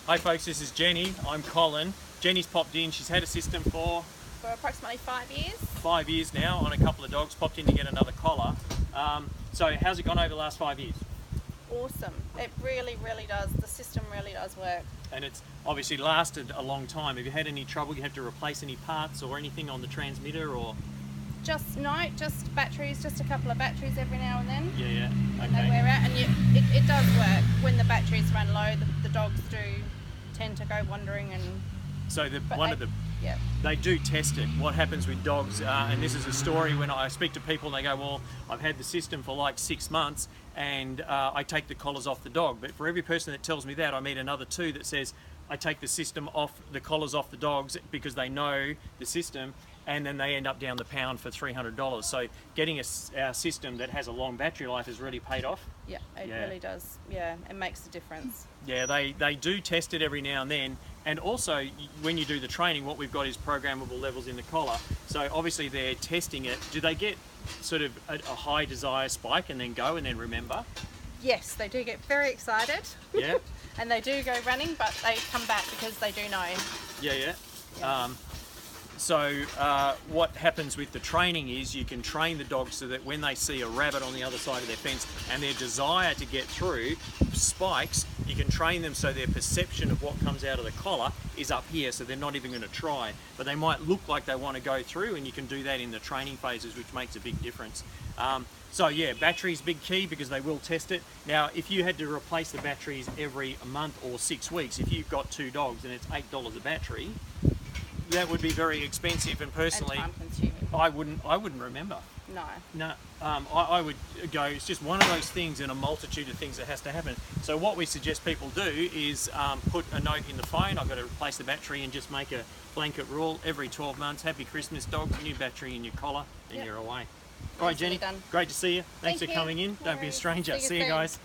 Hi folks, this is Jenny. I'm Colin. Jenny's popped in. She's had a system for approximately 5 years. 5 years now on a couple of dogs. Popped in to get another collar. So how's it gone over the last 5 years? Awesome. It really, really does. The system really does work. And it's obviously lasted a long time. Have you had any trouble? You have to replace any parts or anything on the transmitter or? Just batteries, just a couple of batteries every now and then. Yeah, When okay. they wear out, and it does work. When the batteries run low, the dogs do tend to go wandering and. So Yeah. they do test it. What happens with dogs, and this is a story when I speak to people and they go, well, I've had the system for like 6 months and I take the collars off the dog. But for every person that tells me that, I meet another 2 that says, I take the system off, the collars off the dogs because they know the system, and then they end up down the pound for $300. So getting a system that has a long battery life has really paid off. Yeah, it really does. Yeah, it makes a difference. Yeah, they do test it every now and then. And also, when you do the training, what we've got is programmable levels in the collar. So obviously they're testing it. Do they get sort of a high desire spike and then go and then remember? Yes, they do get very excited. Yeah. And they do go running, but they come back because they do know. Yeah. Yeah. So what happens with the training is you can train the dogs so that when they see a rabbit on the other side of their fence and their desire to get through spikes, you can train them so their perception of what comes out of the collar is up here, so they're not even going to try. But they might look like they want to go through, and you can do that in the training phases, which makes a big difference. So yeah, batteries big key because they will test it. Now, if you had to replace the batteries every month or 6 weeks, if you've got 2 dogs and it's $8 a battery, that would be very expensive, and personally, And time-consuming. I wouldn't remember. No. I would go, it's just one of those things in a multitude of things that has to happen. So what we suggest people do is put a note in the phone, I've got to replace the battery, and just make a blanket rule every 12 months, happy Christmas dogs, new battery in your collar, and you're away. All right, Jenny, Done. great to see you. Thanks Thank for you. coming in. No Don't be a worries. stranger. See you soon. guys.